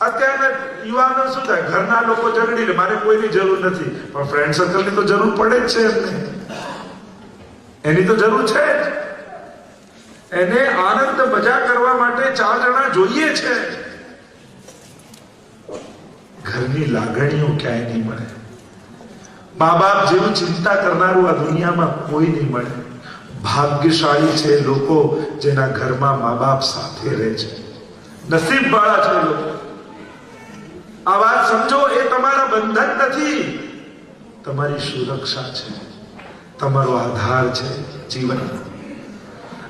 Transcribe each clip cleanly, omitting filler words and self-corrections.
અત્યારના યુવાનો શું થાય, ઘરના લોકો ઝઘડી લે, મારે કોઈની જરૂર નથી, પણ ફ્રેન્ડ સર્કલની તો જરૂર પડે જ છે એમને, એની તો જરૂર છે જ. એને આનંદ મજા કરવા માટે 4 જણા જોઈએ છે. ઘરની લાગણીઓ ક્યાંય નહીં મળે. મા બાપ જેવું ચિંતા કરનારું આ દુનિયામાં કોઈ નહીં મળે. ભાગ્યશાળી છે લોકો જેના ઘરમાં મા બાપ સાથે રહે છે. નસીબ વાળા છે લોકો. આ વાત સમજો, એ તમારા બંધન નથી, તમારી સુરક્ષા છે, તમારો આધાર છે જીવન.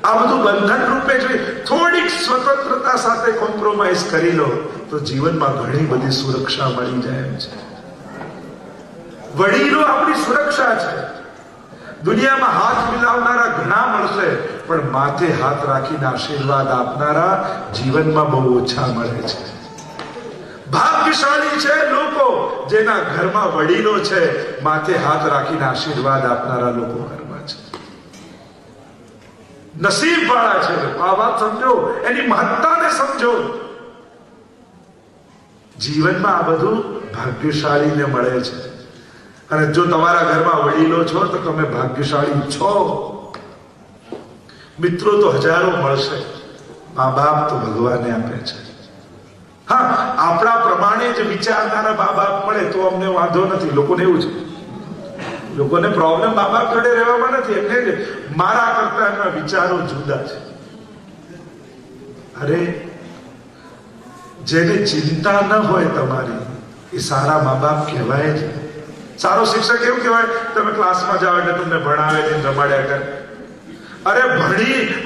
આ બધું બંધન રૂપે જોઈએ. થોડીક સ્વતંત્રતા સાથે કોમ્પ્રોમાઇઝ કરી લો તો જીવનમાં ઘણી બધી સુરક્ષા મળી જાય એમ છે. વડીલો આપણી સુરક્ષા છે. દુનિયામાં હાથ મિલાવનારા ઘણા મળશે, પણ માથે હાથ રાખીને આશીર્વાદ આપનારા જીવનમાં બહુ ઓછા મળે છે. ભાગ્યશાળી છે લોકો જેના ઘરમાં વડીલો છે, માથે હાથ રાખીને આશીર્વાદ આપનારા લોકો ઘરમાં છે. નસીબ વાળા છે. આ વાત સમજો, એની મહત્તાને સમજો. જીવનમાં આ બધું ભાગ્યશાળીને મળે છે. અને જો તમારા ઘરમાં વડીલો છો તો તમે ભાગ્યશાળી છો. મિત્રો તો હજારો મળશે, મા બાપ તો ભગવાને આપે છે. હા, આપણા પ્રમાણે જ વિચારનારા મા બાપ મળે તો અમને વાંધો નથી. લોકોને એવું છે, લોકોને પ્રોબ્લેમ મા બાપ જોડે રહેવામાં નથી, એટલે મારા કરતા એમના વિચારો જુદા છે. અરે, જેને ચિંતા ન હોય તમારી, એ સારા મા બાપ કહેવાય છે. સારો શિક્ષક એવું કહેવાય, તમે ક્લાસમાં જાઓ એટલે તમને ભણાવે ને રમાડ્યા કરે. અરે,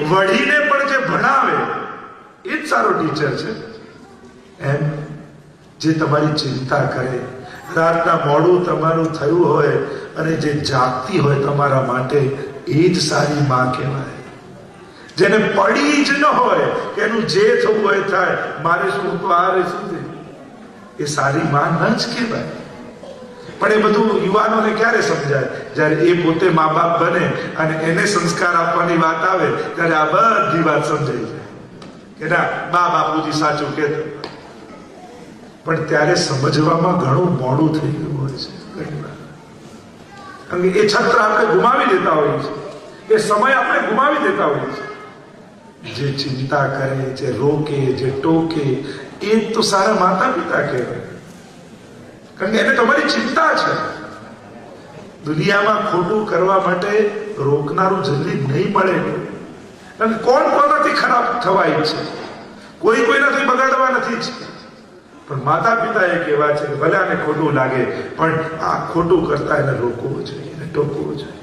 વળીને પણ જે ભણાવે એ જ સારો ટીચર છે. એમ જે તમારી ચિંતા કરે, રાતના મોડું તમારું થયું હોય અને જે જાગતી હોય તમારા માટે, એ જ સારી માં કહેવાય. જેને પડી જ ન હોય કે એનું જે થવું હોય થાય, મારે શું તો આ રે શું, એ સારી માં ન જ કહેવાય. પણ એ બધું યુવાનોને ક્યારે સમજાય? જ્યારે એ પોતે મા બાપ બને અને એને સંસ્કાર આપવાની વાત આવે ત્યારે આ બધી વાત સમજાઈ જાય કે ના, બા બાપુજી સાચું કહેતા. પણ ત્યારે સમજવામાં ઘણું મોડું થઈ ગયું હોય છે ઘણી વાર. કારણ કે એ છત્ર આપણે ગુમાવી દેતા હોઈએ છીએ, એ સમય આપણે ગુમાવી દેતા હોઈએ છીએ. જે ચિંતા કરે, જે રોકે, જે ટોકે, એ તો સારા માતા પિતા કહેવાય. કારણ કે એને તમારી ચિંતા છે. દુનિયામાં ખોટું કરવા માટે રોકનારું જલ્દી નહીં મળે. કારણ કે કોણ કોનાથી ખરાબ થવાય છે, કોઈ કોઈનાથી બગાડવા નથી જ. પણ માતા પિતા એક એવા છે કે ભલે આને ખોટું લાગે, પણ આ ખોટું કરતા એને રોકવું જોઈએ, એને ટોકવું જોઈએ.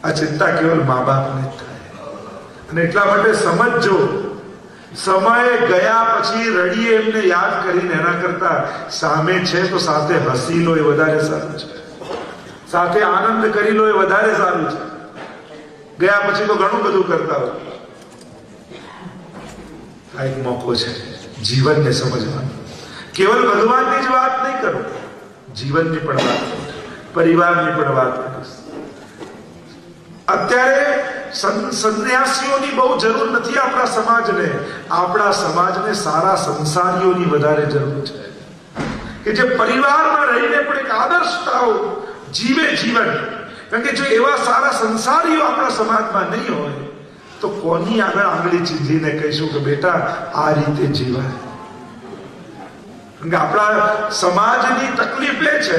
આ ચિંતા કેવલ મા બાપને જ થાય. અને એટલા માટે સમજજો, સમય ગયા પછી રડીએ એમને યાદ કરીને એના કરતા સામે છે તો સાથે હસી લો, એ વધારે સારું છે. સાથે આનંદ કરી લો, એ વધારે સારું છે. ગયા પછી તો ઘણું બધું કરતા હોય. આ એક મોકો છે જીવનને સમજવાનો. કેવલ ભગવાનની જ વાત નહીં કરો, જીવનની પણ વાત કરો, પરિવારની પણ વાત કરો. અત્યારે સંન્યાસીઓની બહુ જરૂર નથી આપણા સમાજને. આપણા સમાજને સારા સંસારીઓની વધારે જરૂર છે, કે જે પરિવારમાં રહીને પણ એક આદર્શતાઓ જીવે જીવન. કારણ કે જો એવા સારા સંસારીઓ આપણા સમાજમાં નહીં હોય તો કોની આગળ આંગળી ચીંધીને કહીશું કે બેટા આ રીતે જીવાય? કારણ કે આપણા સમાજની તકલીફ એ છે,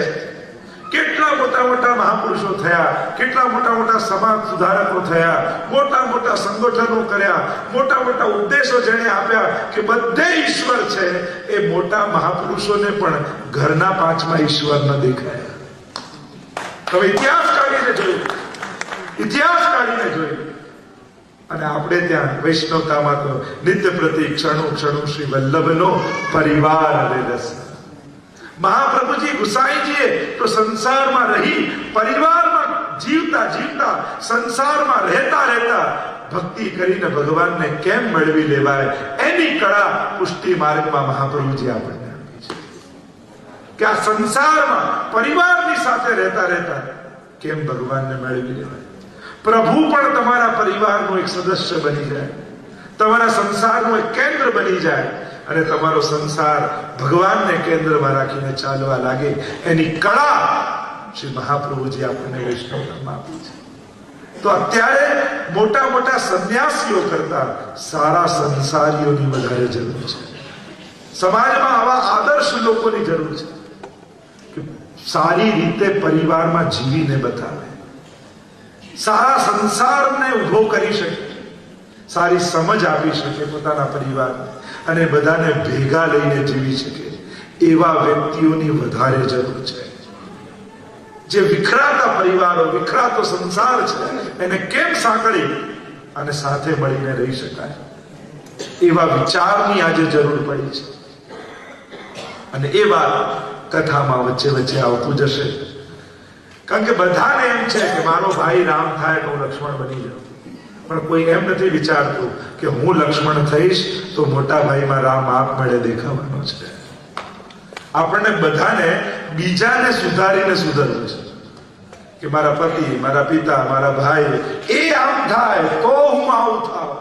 કેટલા મોટા મોટા મહાપુરુષો થયા, કેટલા મોટા મોટા સમાજ સુધારકો થયા, મોટા મોટા સંગઠનો કર્યા, મોટા મોટા ઉપદેશો જેને આપ્યા, કે બધે ઈશ્વર છે. એ મોટા મહાપુરુષોને પણ ઘરના 5મા ઈશ્વર ન દેખાયા. હવે ઇતિહાસ કાઢીને જોયું, ઇતિહાસ કાઢીને જોયું. અને આપણે ત્યાં વૈષ્ણવતામાં તો નિત્ય પ્રતિ ક્ષણો ક્ષણો શ્રી વલ્લભનો પરિવાર અને રસ. મહાપ્રભુજી ગુસાઈજીએ તો સંસારમાં રહી, પરિવારમાં જીવતા જીવતા, સંસારમાં રહેતા રહેતા ભક્તિ કરીને ભગવાનને કેમ મેળવી લેવાય, એની કળા પુષ્ટિ માર્ગમાં મહાપ્રભુજી આપણને આપી છે. કે આ સંસારમાં પરિવારની સાથે રહેતા રહેતા કેમ ભગવાનને મેળવી લેવાય. પ્રભુ પણ તમારા પરિવારનો એક સદસ્ય બની જાય, તમારા સંસારનું એક કેન્દ્ર બની જાય. અને તમારો સંસાર ભગવાનને કેન્દ્રમાં રાખીને ચાલવા લાગે, એની કળા શ્રી મહાપ્રભુજી આપણને વૈષ્ણવ ધર્મ આપી છે. તો અત્યારે મોટા મોટા સંન્યાસીઓ કરતા સારા સંસારીઓની વધારે જરૂર છે. સમાજમાં આવા આદર્શ લોકોની જરૂર છે કે સારી રીતે પરિવારમાં જીવીને બતાવે, સારા સંસારને ઉભો કરી શકે, સારી સમજ આપી શકે પોતાના પરિવારને, અને બધાને ભેગા લઈને જીવી શકે એવા વ્યક્તિઓની વધારે જરૂર છે. જે વિખરાતા પરિવારો, વિખરાતો સંસાર છે, એને કેમ સાંકળી અને સાથે મળીને રહી શકાય, એવા વિચારની આજે જરૂર પડી છે. અને એ વાત કથામાં વચ્ચે વચ્ચે આવતું જશે. કારણ કે બધાને એમ છે કે મારો ભાઈ રામ થાય તો હું લક્ષ્મણ બની જાઉં, પણ કોઈ એમ નથી વિચારતું કે હું લક્ષ્મણ થઈશ તો મોટા ભાઈમાં રામ આપમેળે દેખાવાનો છે. આપણને બધાને બીજાને સુધારીને સુધરવું છે કે મારા પતિ, મારા પિતા, મારા ભાઈ એ આમ થાય તો હું આવું થાવ.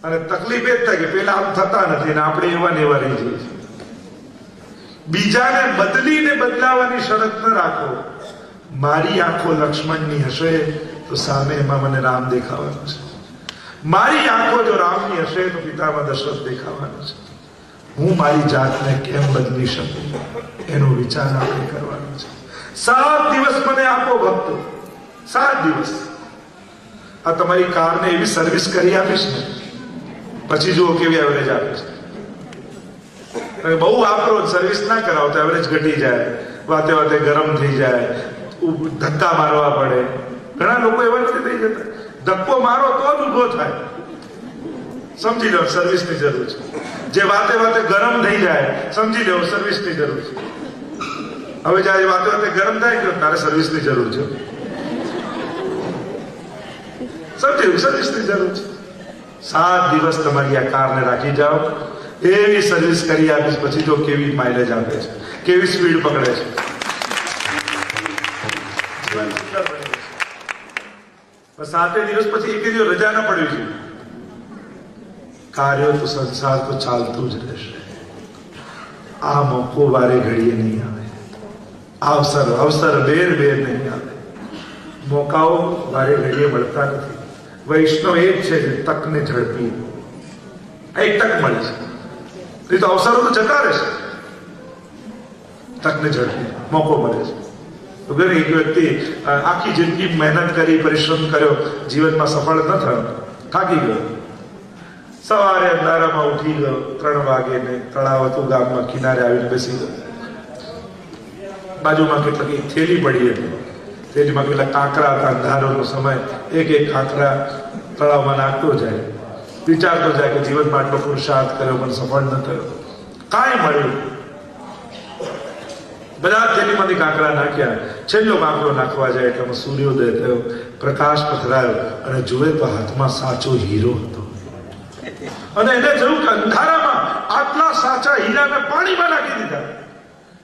અને તકલીફ એ જ થાય કે પેલા આમ થતા નથી ને આપણે એવા ને એવા રહી જઈએ છીએ. બીજાને બદલીને બદલાવાની શરત ન રાખો. મારી આંખો લક્ષ્મણની હશે તો સામે એમાં મને રામ દેખાવાનો છે. મારી આંખો જો રામની હશે તો પિતામાં દશરથ દેખાવાનો છે. હું મારી જાતને કેમ બદલી શકું એનો વિચાર આપણે કરવાનો છે. 7 દિવસ મને આપો ભક્તો, 7 દિવસ. આ તમારી કારને એવી સર્વિસ કરી આપીશ ને, પછી જુઓ કેવી એવરેજ આપે છે. બહુ આપરો સર્વિસ ના કરાવો તો એવરેજ ઘટી જાય, વાતે વાતે ગરમ થઈ જાય, ધક્કા મારવા પડે. ઘણા લોકો એવા નથી થઈ જતા, ધક્કો મારો તો જ ઉભો થાય. સમજી લો સર્વિસની જરૂર છે. જે વાતે વાતે ગરમ થઈ જાય સમજી લો સર્વિસની જરૂર છે. હવે જ્યારે વાતે વાતે ગરમ થાય ગયો તારે સર્વિસની જરૂર છે. સમજી સર્વિસની જરૂર છે. 7 દિવસ તમારી આ કારને રાખી જાઓ, એવી સર્વિસ કરી આપીશ, પછી જો કેવી માઇલેજ આપે છે, કેવી સ્પીડ પકડે છે. જીવન સુંદર બને છે. 7 દિવસ પછી એક દિવસ રજા ના પડવી જોઈએ. કાર્ય તો સંસાર તો ચાલતું જ રહેશે. આ મોકો વારે ઘડીએ નહીં આવે, અવસર બેર નહીં આવે. મોકાઓ વારે ઘડીએ મળતા નથી. વૈષ્ણવ એ જ છે જે તકને ઝડપી, એક તક મળે છે, નહીં તો અવસરો તો જતા રહેશે. તકને ઝડપી મોકો મળે છે. એક વ્યક્તિ આખી જિંદગી મહેનત કરી, પરિશ્રમ કર્યો, જીવનમાં સફળ ન થયો, થાકી ગયો. સવારે અંધારામાં ઉઠી ગયો, 3 વાગે ને તળાવ હતું ગામમાં, કિનારે આવીને બેસી ગયો. બાજુમાં કેટલીક થેલી પડી હતી, થેલીમાં કેટલા કાંકરા હતા. અંધારાનો સમય, એક કાંકરા તળાવમાં નાખતો જાય, વિચારતો જાય કે જીવનમાં આટલો પુરુષાર્થ કર્યો પણ સફળ ન થયો, કાંઈ મળ્યું. બધા થેલીમાંથી કાંકરા નાખ્યા. છેલ્લો કાંકરો નાખવા જાય એટલે સૂર્યોદય થયો, પ્રકાશ પથરાયો અને જુએ તો હાથમાં સાચો હીરો હતો. અને એને થયું કે અંધારામાં આટલા સાચા હીરાને પાણીમાં નાખી દીધા.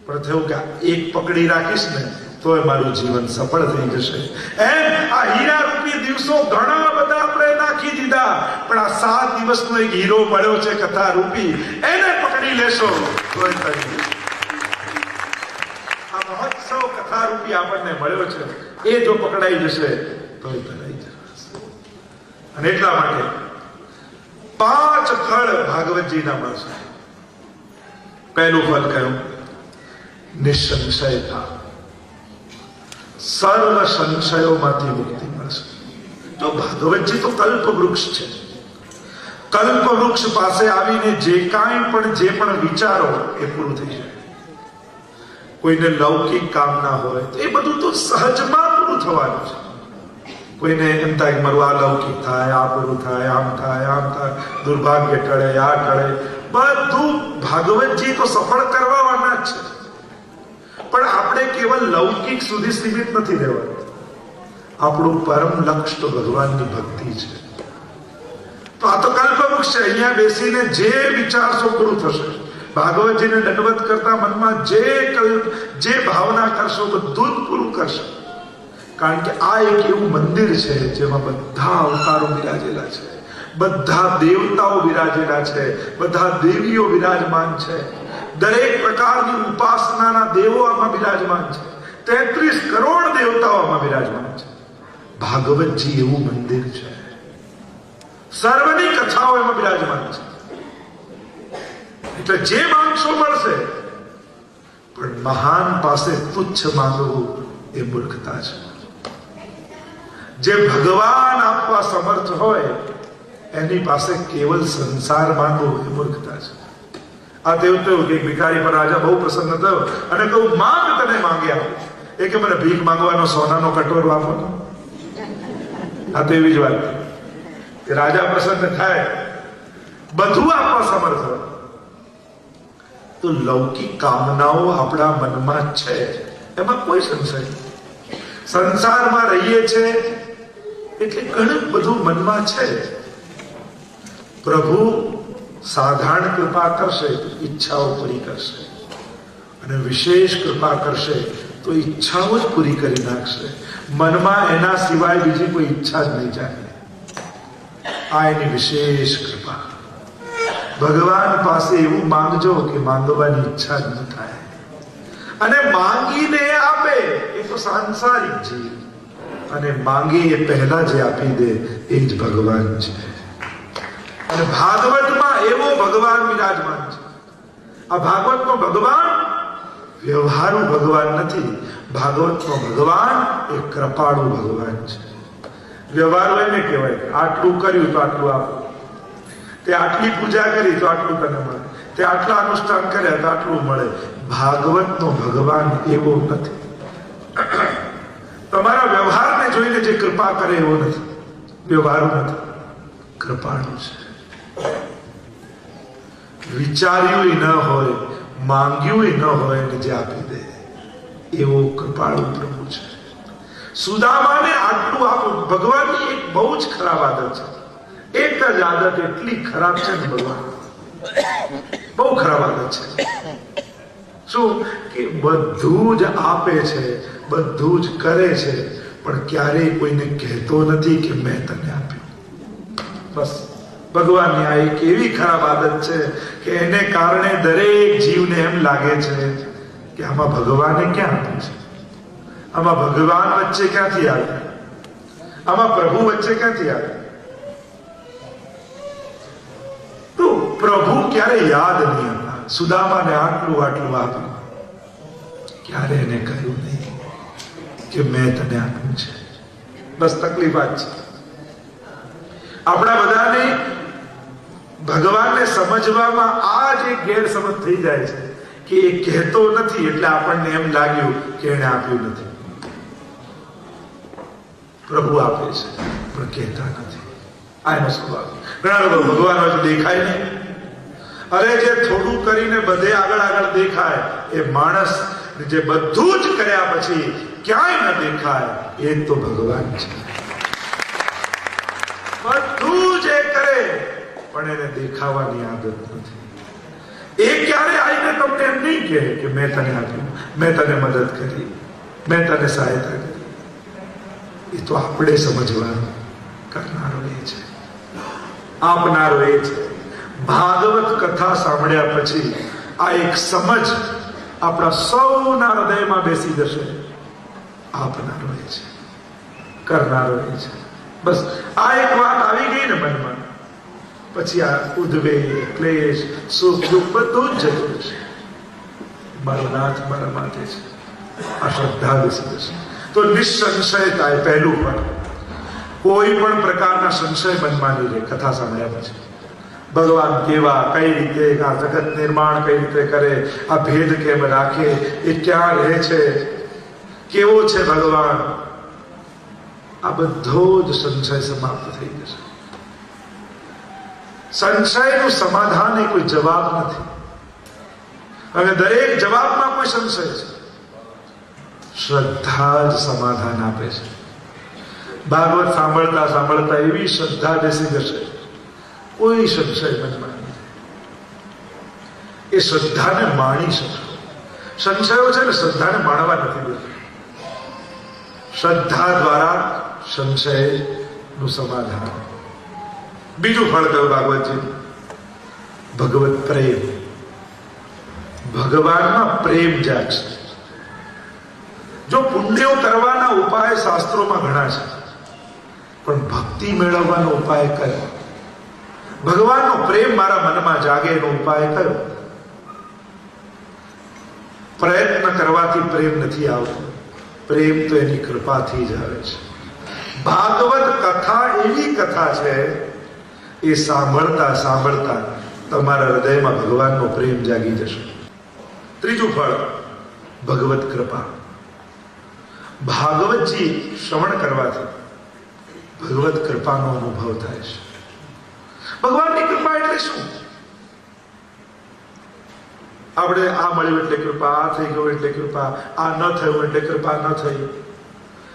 પણ થયું કે એક પકડી રાખીશ ને તો મારું જીવન સફળ થઈ જશે. એમ આ હીરા રૂપી દિવસો ઘણા બધા આપણે નાખી દીધા, પણ આ 7 દિવસનો એક હીરો મળ્યો છે કથા રૂપી, એને પકડી લેશો તો આ મહોત્સવ કથા રૂપી આપણને મળ્યો છે, એ જો પકડાઈ જશે તો તરાઈ જશે. અને એટલા માટે 5 ફળ ભાગવતજીના મળશે. પહેલું ફળ કયું? નિસંશયતા. સર્વ સંશયોમાંથી મુક્તિ મળશે. તો ભાગવતજી તો કલ્પ વૃક્ષ છે. કલ્પ વૃક્ષ પાસે આવીને જે પણ વિચારો એ પૂરું થઈ જાય. કોઈને લૌકિક કામના હોય તો એ બધું તો સહજમાં પૂરું થવાનું છે. કોઈને એમ થાય કે મારું આ લૌકિક થાય, આ પૂરું થાય, આમ થાય, આમ થાય, દુર્ભાગ્ય ટળે, આ ટળે, બધું ભાગવતજી તો સફળ કરવાના જ છે. પણ આપણે કેવલ લૌકિક સુધી સીમિત નથી રહેવાનું. આપણું પરમ લક્ષ્ય તો ભગવાનની ભક્તિ છે. તો આ તો કલ્પવૃક્ષ છે. અહીંયા બેસીને જે વિચારશો પૂરું થશે. ભાગવતજીને દંડવત કરતા મનમાં જે ભાવના કરશો બધું જ પૂરું કરશે. કારણ કે આ એક એવું મંદિર છે જેમાં બધા અવતારો બિરાજેલા છે. બધા દેવતાઓ વિરાજેલા છે, બધા દેવીઓ વિરાજમાન છે, દરેક પ્રકારની ઉપાસનાના દેવો આમાં બિરાજમાન છે, 33 કરોડ દેવતાઓ આમાં બિરાજમાન છે. ભાગવતજી એવું મંદિર છે, સર્વની કથાઓ એમાં બિરાજમાન છે. એટલે જે માંગશો મળશે, પણ મહાન પાસે તુચ્છ માંગવું એ મૂર્ખતા છે. જે ભગવાન આપવા સમર્થ હોય એની પાસે કેવલ સંસાર માંગવો એ મૂર્ખતા છે. આ તેવું કે ભિખારી પર રાજા બહુ પ્રસન્ન થયો અને કહું, માંગ તને માંગ્યા. એ કે મને ભીખ માંગવાનો સોનાનો કટોરો આપો. આ તો એવી જ વાત કે રાજા પ્રસન્ન થાય, બધું આપવા સમર્થ હોય. તો લૌકિક કામનાઓ આપણા મનમાં છે, એમાં કોઈ સંશય નહીં. સંસારમાં રહીએ છે એટલે ઘણું બધું મનમાં છે. પ્રભુ સાધારણ કૃપા કરશે તો ઈચ્છાઓ પૂરી કરશે, અને વિશેષ કૃપા કરશે તો ઈચ્છાઓ જ પૂરી કરી નાખશે. મનમાં એના સિવાય બીજી કોઈ ઈચ્છા જ નહીં જાય. આ એની વિશેષ કૃપા. ભગવાન પાસે એવું માંગજો કે માંગવાની ઈચ્છા જ ન થાય, અને માંગીને આપે એ તો સાંસારિક જીવ, અને માંગી એ પહેલા જે આપી દે એ જ ભગવાન છે. અને ભાગવતમાં એવો ભગવાન વિરાજમાન છે. આ ભાગવતનો ભગવાન વ્યવહારુ ભગવાન નથી. ભાગવતનો ભગવાન એ કૃપાળુ ભગવાન છે. વ્યવહારુ એને કહેવાય, આટલું કર્યું તો આટલું આપો, તે આટલી પૂજા કરી તો આટલું તને મળે, તે આટલા અનુષ્ઠાન કર્યા તો આટલું મળે. ભાગવતનો ભગવાન એવો નથી. તમારા વ્યવહારને જોઈને જે કૃપા કરે એવો નથી. વ્યવહારુ નથી, કૃપાળુ છે. વિચાર્યું ન હોય, માંગ્યું ન હોય ને જે આપી દે એવો કૃપાળુ પ્રભુ છે. સુદામાને આટલું આપવું ભગવાનની એક બહુ જ ખરાબ આદત છે. એક જ આદત એટલી ખરાબ છે ને, ભગવાન બહુ ખરાબ આદત છે. શું કે બધું જ આપે છે, બધું જ કરે છે, પણ ક્યારેય કોઈને કહેતો નથી કે મેં તને આપ્યું. બસ ભગવાનની આ એક એવી ખરાબ આદત છે કે એને કારણે દરેક જીવને એમ લાગે છે કે આમાં ભગવાને ક્યાં આપ્યું છે, આમાં ભગવાન વચ્ચે ક્યાંથી આવે, આમાં પ્રભુ વચ્ચે ક્યાંથી આવે. તો પ્રભુ ક્યારે યાદ નહીં હતા. સુદામાને આટલું આટલું આપ્યું, ક્યારે એને કહ્યું નહીં કે મેં તને આપ્યું છે. બસ તકલીફ આ છે. આપણા બધાને ભગવાનને સમજવામાં આ જ એક ગેરસમજ થઈ જાય છે કે એ કહેતો નથી એટલે આપણને એમ લાગ્યું કે એને આપ્યું નથી. પ્રભુ આપે છે પણ કહેતા નથી. આ એનો સ્વભાવ. ઘણા લોકો ભગવાન હજુ દેખાય નહીં. અરે જે થોડું કરીને બધે આગળ આગળ દેખાય એ માણસ જે બધું જ કર્યા પછી ક્યાંય ન દેખાય એ તો ભગવાન છે. બધું જ કરે પણ એને દેખાવાની આદત નથી. એ ક્યારે આવીને તમને એમ નહીં કહે કે મેં તને આપ્યું, મેં તને મદદ કરી, મેં તને સહાયતા કરી. એ તો આપણે સમજવાનું. કરનારો એ છે, આપનારો એ છે. ભાગવત કથા સાંભળ્યા પછી આ એક સમજ આપણા સૌના હૃદયમાં બેસી જશે. આપનારો એ છે, કરનારો એ છે. બસ આ એક વાત આવી ગઈ ને મનમાં, પછી આ ઉદ્વેગ, ક્લેશ, સુખ દુઃખ બધું જ જતું રહેશે. મારો નાથ મારા માટે છે, આ શ્રદ્ધા બેસી જશે. તો નિસંશયતા એ પહેલું પણ. કોઈ પણ પ્રકારના સંશય મનમાં નહીં રહે કથા સાંભળ્યા પછી. ભગવાન કેવા, કઈ રીતે આ જગત નિર્માણ કઈ રીતે કરે, આ ભેદ કેમ રાખે, એ ક્યાં રહે છે, કેવો છે ભગવાન, આ બધો જ સંશય સમાપ્ત થઈ જશે. સંશયનું સમાધાન એ કોઈ જવાબ નથી. અને દરેક જવાબમાં કોઈ સંશય છે. શ્રદ્ધા જ સમાધાન આપે છે. ભાગવત સાંભળતા સાંભળતા એવી શ્રદ્ધા બેસી જશે, કોઈ સંશય મનમાં નહીં. એ શ્રદ્ધાને માણી શકશો. સંશયો છે ને શ્રદ્ધાને માણવા નથી દેતા. શ્રદ્ધા દ્વારા સંશયનું સમાધાન. બીજું ફળ કહ્યું ભાગવતજી, ભગવત પ્રેમ. ભગવાનમાં પ્રેમ જાગશે. જો પુણ્યો કરવાના ઉપાય શાસ્ત્રોમાં ઘણા છે, પણ ભક્તિ મેળવવાનો ઉપાય કયો? ભગવાનનો પ્રેમ મારા મનમાં જાગે એનો ઉપાય કયો? પ્રયત્ન કરવાથી પ્રેમ નથી આવતો, પ્રેમ તો એની કૃપાથી જ આવે છે. ભાગવત કથા એવી કથા છે, એ સાંભળતા સાંભળતા તમારા હૃદયમાં ભગવાનનો પ્રેમ જાગી જશે. ત્રીજું ફળ ભગવત કૃપા. ભાગવતજી શ્રવણ કરવાથી ભગવત કૃપાનો અનુભવ થાય છે. ભગવાનની કૃપા એટલે શું? આપણે આ મળ્યું એટલે કૃપા, આ થઈ ગયું એટલે કૃપા, આ ન થયું એટલે કૃપા ન થઈ.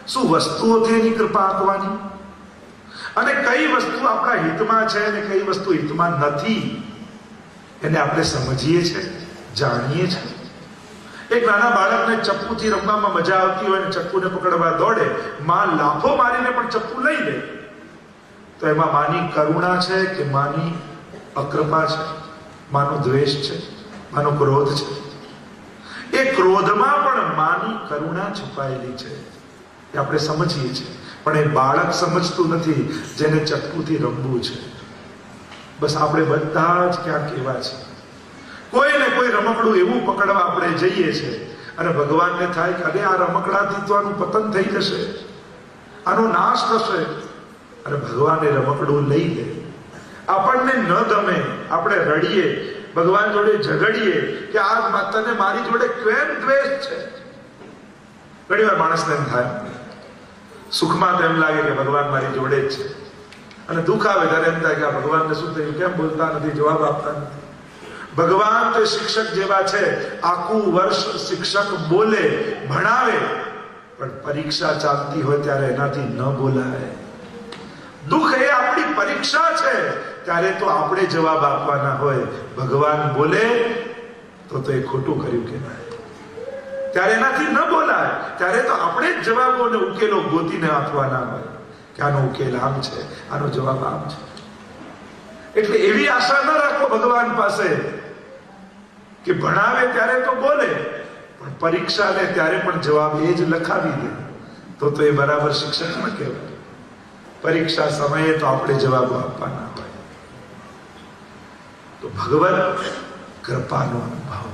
શું વસ્તુઓથી એની કૃપા આપવાની? અને કઈ વસ્તુ આપણા હિતમાં છે અને કઈ વસ્તુ હિતમાં નથી, એને આપણે સમજીએ છીએ, જાણીએ છીએ. એક નાના બાળકને ચપ્પુથી રમવામાં મજા આવતી હોય ને ચપ્પુને પકડવા દોડે, માં લાફો મારીને પણ ચપ્પુ લઈ લે, તો એમાં માની કરુણા છે કે માની અકૃપા છે? માનો દ્વેષ છે? માનો ક્રોધ છે? એ ક્રોધમાં પણ માની કરુણા છુપાયેલી છે, એ આપણે સમજીએ છીએ. પણ એ બાળક સમજતું નથી જેને ચપ્પુથી રમવું છે. બસ આપણે બધા જ ક્યાંક એવા છે. કોઈ ને કોઈ રમકડું એવું પકડવા આપણે જઈએ છીએ અને ભગવાનને થાય કે અરે આ રમકડાથી તો આનું પતન થઈ જશે, આનો નાશ થશે, અને ભગવાન એ રમકડું લઈ લે. આપણને ન ગમે, આપણે રડીએ, ભગવાન જોડે ઝઘડીએ કે આ તને મારી જોડે કેમ દ્વેષ છે. ઘણી વાર માણસને એમ થાય, સુખમાં તો એમ લાગે કે ભગવાન મારી જોડે જ છે, અને દુઃખ આવે ત્યારે એમ થાય કે આ ભગવાનને શું થયું, કેમ બોલતા નથી, જવાબ આપતા નથી. ભગવાન તો શિક્ષક જેવા છે, આખું વર્ષ શિક્ષક બોલે, ભણાવે, પણ પરીક્ષા ચાલતી હોય ત્યારે એનાથી ન બોલાય. દુઃખ એ આપણી પરીક્ષા છે, ત્યારે તો આપણે જવાબ આપવાના હોય. ભગવાન બોલે તો એ ખોટું કર્યું કહેવાય, ત્યારે એનાથી ન બોલાય. ત્યારે તો આપણે જ જવાબો અને ઉકેલો ગોતીને આપવાના હોય કે આનો ઉકેલ આમ છે, આનો જવાબ આમ છે. એટલે એવી આશા ન રાખો ભગવાન પાસે કે ભણાવે ત્યારે તો બોલે, પણ પરીક્ષા લે ત્યારે પણ જવાબ એ જ લખાવી દે, તો એ બરાબર શિક્ષક ન કહેવાય. પરીક્ષા સમયે તો આપણે જવાબો આપવાના હોય. તો ભગવત કૃપાનો અનુભવ.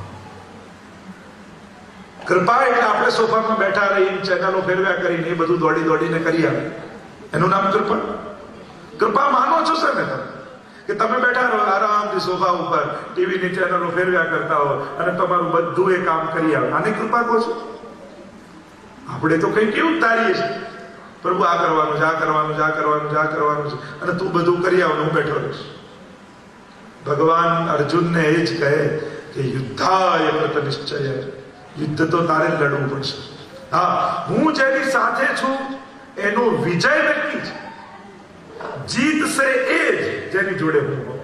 કૃપા એટલે આપણે સોફામાં બેઠા રહીને ચેનલો ફેરવ્યા કરીને એ બધું દોડી દોડીને કરી આવે, એનું નામ કૃપા. કૃપા માનો છો સર ને તમે, કે તમે બેઠા રહો આરામથી સોફા ઉપર, ટીવીની ચેનલો ફેરવ્યા કરતા હો અને તમારું બધું એ કામ કરી આવે, આને કૃપા કહો છો? આપણે તો કઈ કેવું તારીએ છીએ, પ્રભુ આ કરવાનું છે, આ કરવાનું છે, આ કરવાનું છે, આ કરવાનું છે, અને તું બધું કરી આવ, હું બેઠો રહીશ. ભગવાન અર્જુનને એ જ કહે કે યુદ્ધાય કૃત નિશ્ચય, યુદ્ધ તો તારે લડવું પડશે. હા, હું જેની સાથે છું એનો વિજય નક્કી છે, જીતશે એ જ જેની જોડે હું હોઉં,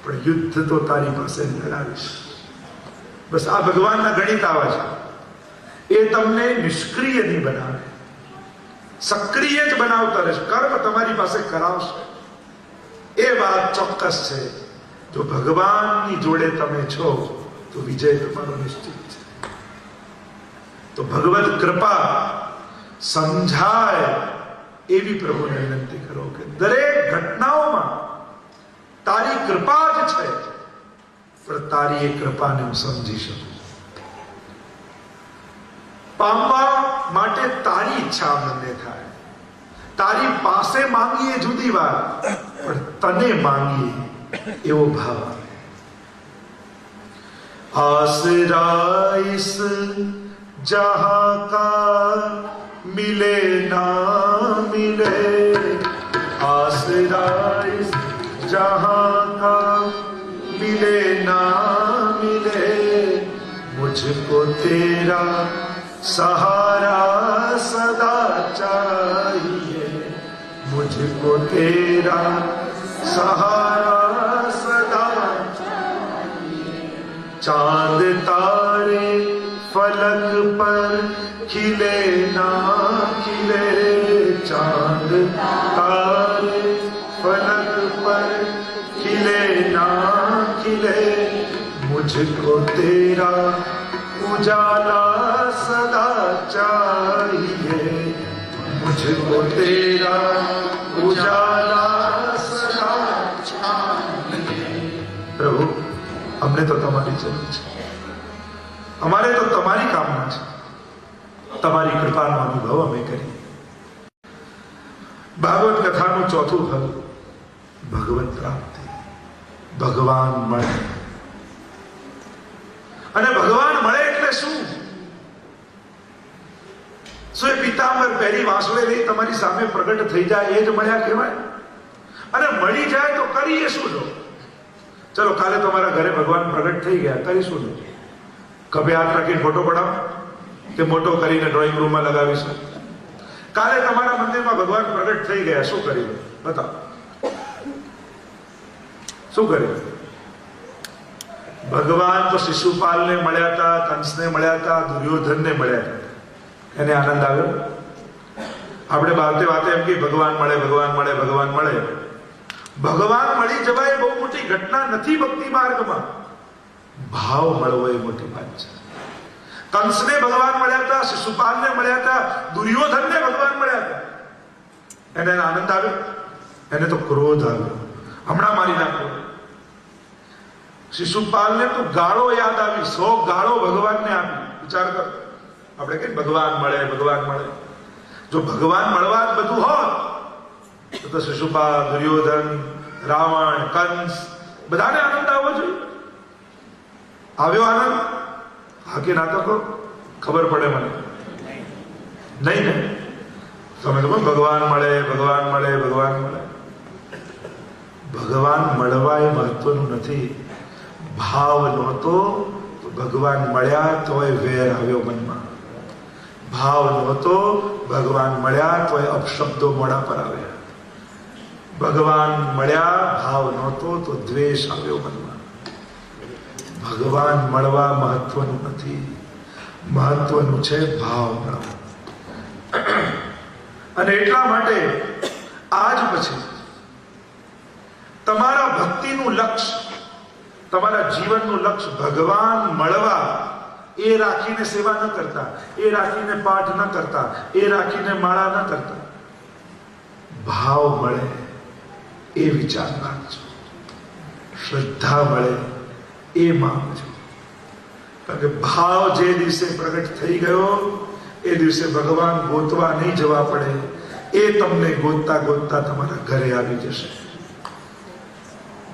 પણ યુદ્ધ તો તારી પાસે લડાવીશ. બસ આ ભગવાનના ગણિત આવા છે. એ તમને નિષ્ક્રિય નહીં બનાવે, સક્રિય જ બનાવતા રહેશે. કર્મ તમારી પાસે કરાવશે, એ વાત ચોક્કસ છે. જો ભગવાનની જોડે તમે છો તો વિજય તમારો નિશ્ચિત છે. તો ભગવત કૃપા સમજાય એવી પ્રભુને વિનંતી કરો કે દરેક ઘટનાઓમાં તારી કૃપા જ છે, પણ તારી એ કૃપાને હું સમજી શકું. પામવા માટે તારી ઈચ્છા મને થાય. તારી પાસે માંગીએ જુદી વાત, પણ તને માંગીએ એવો ભાવ આવે. आसरा इस जहां का मिले ना मिले, आसरा इस जहां का मिले ना मिले, मुझको तेरा सहारा सदा चाहिए, मुझको तेरा सहारा सदा चाहिए। चांद तारे फलक पर खिले ना खिले, चांद तारे फलक पर मुझको तेरा उजाला सदा चाहिए, मुझको तेरा उजाला सदा चाहिए। प्रभु, અમને તો તમારી જરૂર છે, અમારે તો તમારી કામના છે, તમારી કૃપાનો અનુભવ અમે કરીએ. ભાગવત કથાનું ચોથું ફળ ભગવત પ્રાપ્તિ, ભગવાન મળે. અને ભગવાન મળે એટલે શું? શું એ પિતાંબર પહેરી વાંસળે લઈ તમારી સામે પ્રગટ થઈ જાય એ જ મળ્યા કહેવાય? અને મળી જાય તો કરીએ શું? લો ચલો, કાલે તમારા ઘરે ભગવાન પ્રગટ થઈ ગયા, કરીશું લો? કભે હાથ રાખીને ફોટો પડાવો કે મોટો કરીને ડ્રોઈંગ રૂમમાં લગાવીશું? કાલે તમારા મંદિરમાં ભગવાન પ્રગટ થઈ ગયા, શું કર્યું? બતાવો, શું કર્યું? ભગવાન તો શિશુપાલને મળ્યા હતા, કંસને મળ્યા હતા, દુર્યોધનને મળ્યા હતા. એને આનંદ આવ્યો? આપણે વાતે વાતે એમ કે ભગવાન મળે, ભગવાન મળે, ભગવાન મળે. ભગવાન મળી જવાય બહુ મોટી ઘટના નથી ભક્તિ માર્ગમાં. ભાવ મળવો એ મોટી વાત છે. કંસને ભગવાન મળ્યા હતા, શિશુપાલને મળ્યા હતા, દુર્યોધનને ભગવાન મળ્યા હતા. એને આનંદ આવ્યો? એને તો ક્રોધ આવ્યો, હમણાં મારી નાખો. શિશુપાલને તો ગાળો યાદ આવી, 100 ગાળો ભગવાનને આપી. વિચાર કરો, આપણે કહીએ ભગવાન મળે, ભગવાન મળે. જો ભગવાન મળવા જ બધું હોત તો શિશુપાલ, દુર્યોધન, રાવણ, કંસ બધાને આનંદ આવવો જોઈએ. આવ્યો આનંદ? હા કે ના? તો કહો, ખબર પડે મને. નહીં ને? તમે કહો ભગવાન મળે, ભગવાન મળે, ભગવાન મળે. ભગવાન મળવા એ મહત્વનું નથી. ભાવ નહોતો તો ભગવાન મળ્યા તોય વેર આવ્યો મનમાં. ભાવ નહોતો, ભગવાન મળ્યા તોય અપશબ્દો મોઢા પર આવ્યા. ભગવાન મળ્યા, ભાવ નહોતો તો દ્વેષ આવ્યો મનમાં. ભગવાન મળવા મહત્વનું નથી, મહત્વનું છે ભાવ મળવા. અને એટલા માટે આજ પછી તમારા ભક્તિનું લક્ષ્ય, તમારા જીવનનું લક્ષ્ય ભગવાન મળવા એ રાખીને સેવા ન કરતા, એ રાખીને પાઠ ન કરતા, એ રાખીને માળા ન કરતા. ભાવ મળે એ વિચાર રાખજો, શ્રદ્ધા મળે એ માંગજો. કારણ કે ભાવ જે દિવસે પ્રગટ થઈ ગયો એ દિવસે ભગવાન ગોતવા નહીં જવા પડે, એ તમને ગોતતા ગોતતા તમારા ઘરે આવી જશે.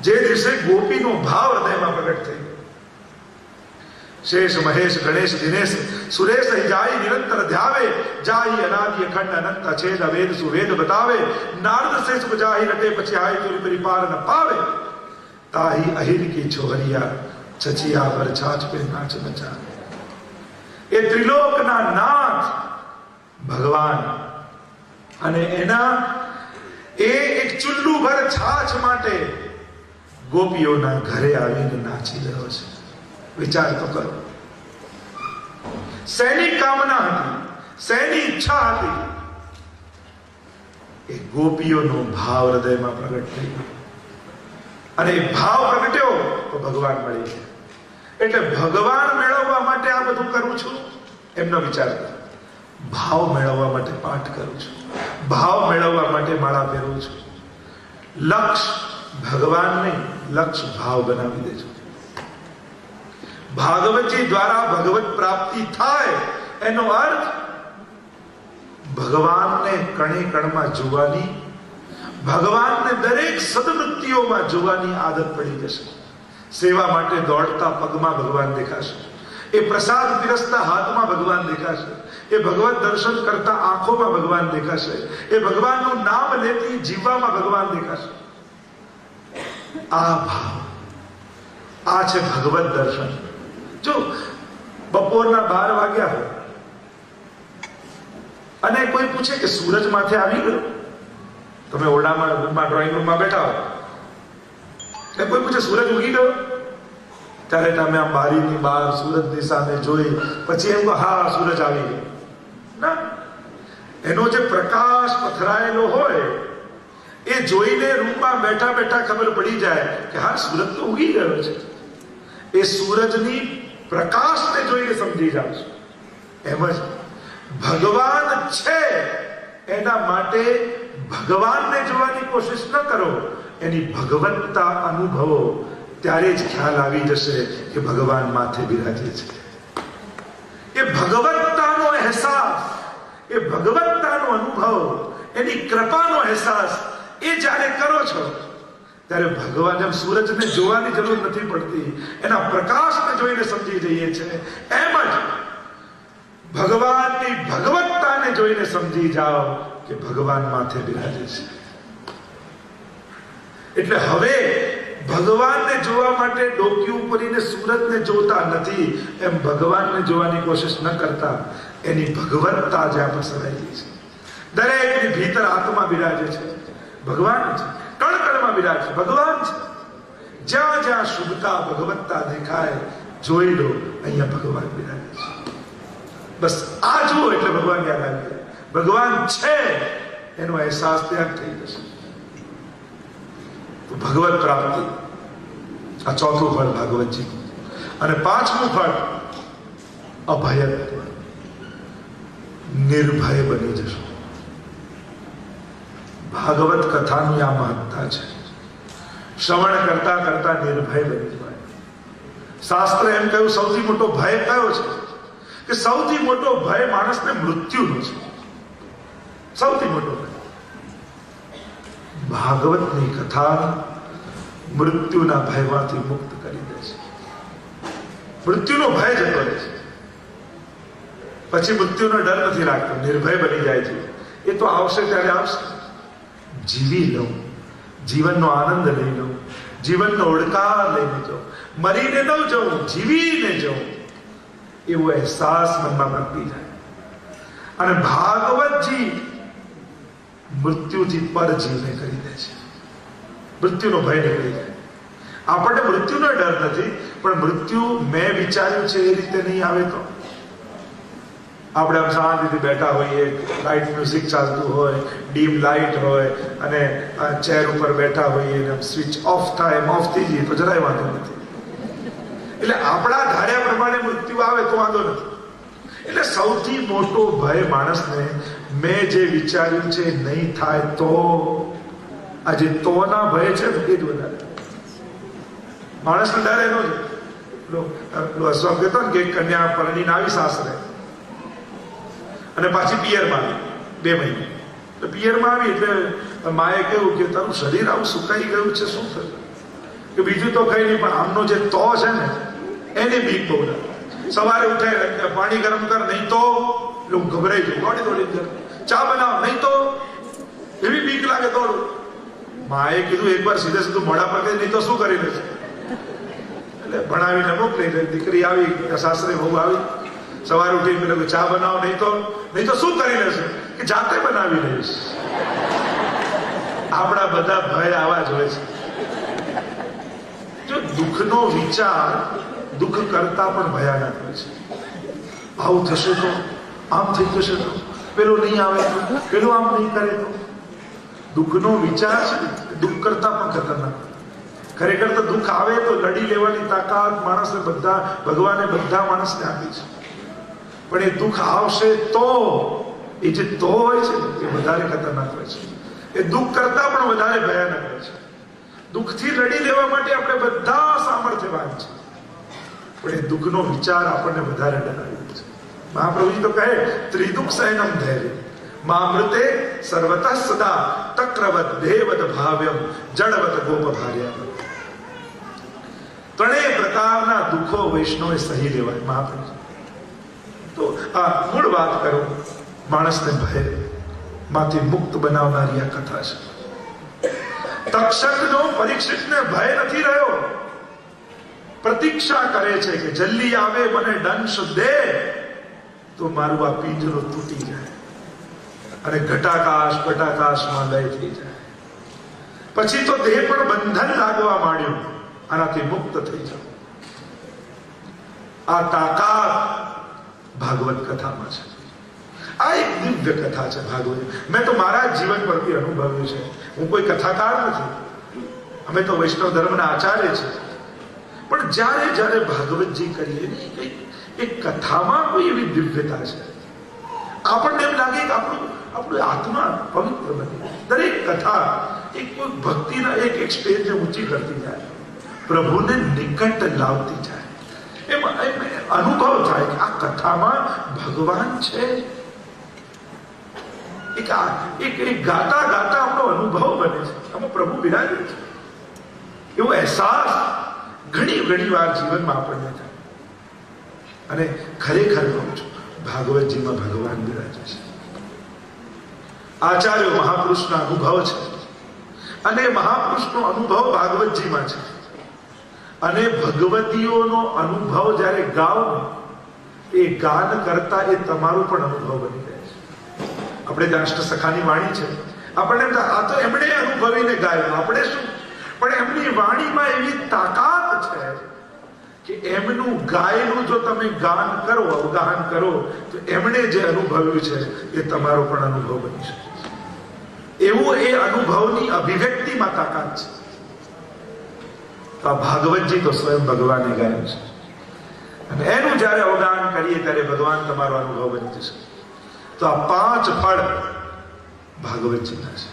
જે દિવસે ગોપીનો ભાવ હૃદયમાં પ્રગટ થઈ ગયો, શેષ મહેશ ગણેશ દિનેશ સુરેશ જાય નિરંતર ધ્યાવે, જાય અનાદિ અખંડ અનંત અછેદ અવેદ સુવેદ બતાવે, નારદ શેષ બજાહી રટે પછી આય તુરી તરી પાર ન પાવે, તાહી અહિર કી છોહરિયા છચિયા પર છાછ પે નાચ નચા. એ ત્રિલોકના નાથ ભગવાન અને એના એ એક ચુલ્લુ ભર છાછ માટે ગોપીઓના ઘરે આવીને નાચી રહ્યો છે. વિચાર તો કરો, શેની કામના હતી, શેની ઈચ્છા હતી? એ ગોપીઓનો ભાવ હૃદયમાં પ્રગટ થઈ ગયો. અને એ ભાવ પ્રગટ્યો તો ભગવાન મળી ગયા. એટલે ભગવાન મેળવવા માટે આ બધું કરું છું એમનો વિચાર કરો. ભાવ મેળવવા માટે પાઠ કરું છું, ભાવ મેળવવા માટે માળા પહેરું છું. લક્ષ્ય ભગવાન નહીં, લક્ષ્ય ભાવ બનાવી દેજો. ભાગવતજી દ્વારા ભગવત પ્રાપ્તિ થાય એનો અર્થ ભગવાનને કણે કણમાં જોવાની, ભગવાનને દરેક સદવૃત્તિઓમાં જોવાની આદત પડી જશે. સેવા માટે દોડતા પગમાં ભગવાન દેખાશે, એ પ્રસાદ પીરસતા હાથમાં ભગવાન દેખાશે, એ ભગવત દર્શન કરતા આંખોમાં ભગવાન દેખાશે, એ ભગવાનનું નામ લેતી જીવવામાં ભગવાન દેખાશે. આ ભાવ, આ છે ભગવત દર્શન. જો બપોરના 12 વાગ્યા હોય અને કોઈ પૂછે કે સૂરજ માથે આવી ગયો, તમે ઓરડામાં ડ્રોઈંગ રૂમમાં બેઠા હો, કોઈ પૂછે સૂરજ ઉગી ગયો, ત્યારે તમે આમ બારીની બહાર સૂરજની સામે જોઈ પછી એમ કહો હા સૂરજ આવી ગયો. ના, એનો જે પ્રકાશ પથરાયેલો હોય એ જોઈને રૂમમાં બેઠા બેઠા ખબર પડી જાય કે હા સૂરજ તો ઉગી ગયો છે. એ સૂરજની પ્રકાશને જોઈને સમજી જાવ છો. એમ જ ભગવાન છે એના માટે ભગવાનને જોવાની કોશિશ ન કરો, એની ભગવત્તા અનુભવો, ત્યારે જ ખ્યાલ આવી જશે કે ભગવાન માથે બિરાજે છે. એ ભગવત્તાનો અહેસાસ, એ ભગવત્તાનો અનુભવ, એની કૃપાનો અહેસાસ એ જ્યારે કરો છો ત્યારે ભગવાન, જેમ સૂરજને જોવાની જરૂર નથી પડતી, એના પ્રકાશને જોઈને સમજી જઈએ છે, એમ જ ભગવાનની ભગવત્તાને જોઈને સમજી જાઓ કે ભગવાન માથે બિરાજે છે. એટલે હવે ભગવાનને જોવા માટે ડોક્યું કરીને સૂરજને જોતા નથી, એમ ભગવાનને જોવાની કોશિશ ન કરતા એની ભગવત્તા જ્યાં પસરાયેલી છે, દરેકની ભીતર આત્મા બિરાજે છે, ભગવાન છે. કણકણમાં બિરાજે ભગવાન છે. જ્યાં જ્યાં શુભતા ભગવત્તા દેખાય, જોઈ લો અહીંયા ભગવાન બિરાજે છે. બસ આ જુઓ એટલે ભગવાન યાદ આવી જાય. ભગવાન છે એનો અહેસાસ ત્યાં થઈ જશે. તો ભગવત પ્રાપ્તિ આ ચોથું ફળ ભાગવતજી. અને પાંચમું ફળ અભયત્વ, નિર્ભય બની જશો. ભાગવત કથાની આ મહત્તા છે. શ્રવણ કરતા કરતા નિર્ભય બની જવાય. શાસ્ત્ર એમ કહ્યું સૌથી મોટો ભય કયો છે? કે સૌથી મોટો ભય માણસને મૃત્યુનો છે. સૌથી મોટો ભય. ભાગવતની કથા મૃત્યુના ભયમાંથી મુક્ત કરી દે છે. મૃત્યુનો ભય જતો રહે છે. પછી મૃત્યુનો ડર નથી લાગતો, નિર્ભય બની જાય છે. એ તો આવશે ત્યારે આવશે, જીવી લઉં, જીવનનો આનંદ લઈ લઉં, જીવનનો ઓળકાર લઈને જાઉં, મરીને ન જવું, જીવીને જવું, એવો અહેસાસ મનમાં પ્રગટી જાય. અને ભાગવતજી મૃત્યુથી પર જીવને કરી દે છે. મૃત્યુનો ભય નીકળી જાય. આપણને મૃત્યુનો ડર નથી, પણ મૃત્યુ મેં વિચાર્યું છે એ રીતે નહીં આવે તો આપણે આમ શાંતિથી બેઠા હોઈએ, લાઇટ મ્યુઝિક ચાલતું હોય, ડીમ લાઇટ હોય, અને ચેર ઉપર બેઠા હોઈએ, સ્વિચ ઓફ થાય, એમ ઓફ થઈ જઈએ તો જરાય વાંધો નથી. એટલે આપણા ધાર્યા પ્રમાણે મૃત્યુ આવે તો વાંધો નથી. એટલે સૌથી મોટો ભય માણસને મેં જે વિચાર્યું છે નહીં થાય તો, આજે તોના ભય છે એ જ વધારે માણસને ડર એનો છે. અશ્વમ કહેતો ને કે કન્યા પરણીને આવી સાસરે અને પાછી પિયરમાં આવી 2 મહિને. તો પિયરમાં આવી એટલે માએ કહ્યું કે તારું શરીર આવું સુકાઈ ગયું છે, શું થયું? કે બીજું તો કઈ નહીં, પણ આમનો જે તો છે ને એની બીક બહુ લાગે. સવારે ઉઠે પાણી ગરમ કર, નહીં તો એટલે હું ગભરાઈ જઉં, દોડી કર. ચા બનાવ, નહીં તો એવી બીક લાગે, દોડું. માએ કીધું એકવાર સીધે સીધું મોઢા પર નહીં તો શું કરી લેશે? એટલે ભણાવીને મોકલી. દીકરી આવી, સાસરે બહુ આવી, સવારે ઉઠી મેં ચા બનાવો, નહીં તો શું કરી લેશે? કે જાતે બનાવી લઈશ. આપણા બધા ભય આવા જ હોય છે. જો દુઃખનો વિચાર દુઃખ કરતા પણ ભયાનક હોય છે. આવું થશે તો, આમ થઈ જશે તો, પેલું નહીં આવે તો, પેલું આમ નહીં કરે તો. દુઃખનો વિચાર છે દુઃખ કરતા પણ ખતરનાક. ખરેખર તો દુઃખ આવે તો લડી લેવાની તાકાત માણસને ભગવાને બધા માણસને આપી છે. પણ એ દુઃખ આવશે તો, એ જે તો હોય છે એ વધારે ખતરનાક હોય છે. એ દુઃખ કરતા પણ વધારે ભયાનક હોય છે. દુઃખથી લડી લેવા માટે આપણે બધા સામર્થ્યવાન છે, પણ એ દુઃખનો વિચાર આપણને વધારે ડરાવે છે. મહાપ્રભુજી તો કહે ત્રિદુઃખ સૈનમ ધૈર્ય મામૃતે સર્વતઃ સદા તક્રવત દેવત ભાવ્યમ જડવત ગોપ ભાર્ય. ત્રણેય પ્રકારના દુઃખો વૈષ્ણવે સહી લેવાય. મહાપ્રભુ તો આ મૂળ વાત કરું, માણસને ભય માંથી મુક્ત બનાવનારી આ કથા છે. તક્ષકનો પરીક્ષિતને ભય નથી રહ્યો, પ્રતીક્ષા કરે છે કે જલ્દી આવે, મને દંશ દે તો મારું આ પિંજરો તૂટી જાય અને ઘટાકાશમાં લય થઈ જાય. પછી તો દેહ પણ બંધન લાગવા માંડ્યું, આનાથી મુક્ત થઈ જાવ. આ તાકાત ભાગવત કથામાં છે. આ એક દિવ્ય કથા છે ભાગવત. મેં તો મારા જીવન પરથી અનુભવ્યું છે. હું કોઈ કથાકાર નથી, અમે તો વૈષ્ણવ ધર્મના આચાર્ય છે, પણ જ્યારે જ્યારે ભાગવતજી કરીએ ને કંઈક એક કથામાં કોઈ એવી દિવ્યતા છે, આપણને એમ લાગે કે આપણું આત્મા પવિત્ર બને. દરેક કથા એક કોઈ ભક્તિના એક સ્ટેજને ઊંચી કરતી જાય, પ્રભુને નિકટ લાવતી જાય. એમ અનુભવ થાય કે આ કથામાં ભગવાન છે. એક ગાતા ગાતા આપણો અનુભવ બને છે, આમાં પ્રભુ બિરાજે છે, એવો અહેસાસ ઘણી વાર જીવનમાં આપણને થાય. અને ખરેખર કહું છું, ભાગવતજીમાં ભગવાન બિરાજે છે. આચાર્ય મહાપુરુષના અનુભવ છે, અને મહાપુરુષનો અનુભવ ભાગવતજીમાં છે. અને ભગવતીઓનો અનુભવ જ્યારે ગાઓ ને, એ ગાન કરતા એ તમારું પણ અનુભવ બની જાય છે. આપણે ત્યાં અષ્ટસખાની વાણી છે, આપણને આ તો એમણે અનુભવીને ગાયું, આપણે શું? પણ એમની વાણીમાં એવી તાકાત છે કે એમનું ગાયેલું જો તમે ગાન કરો, અવગાહન કરો, તો એમણે જે અનુભવ્યું છે એ તમારો પણ અનુભવ બની શકે. એવું એ અનુભવની અભિવ્યક્તિમાં તાકાત છે. તો આ ભાગવતજી તો સ્વયં ભગવાને ગાયું છે, અને એનું જયારે અવગાહન કરીએ ત્યારે ભગવાન તમારો અનુભવ બની જશે. તો આ 5 ફળ ભાગવતજીના છે.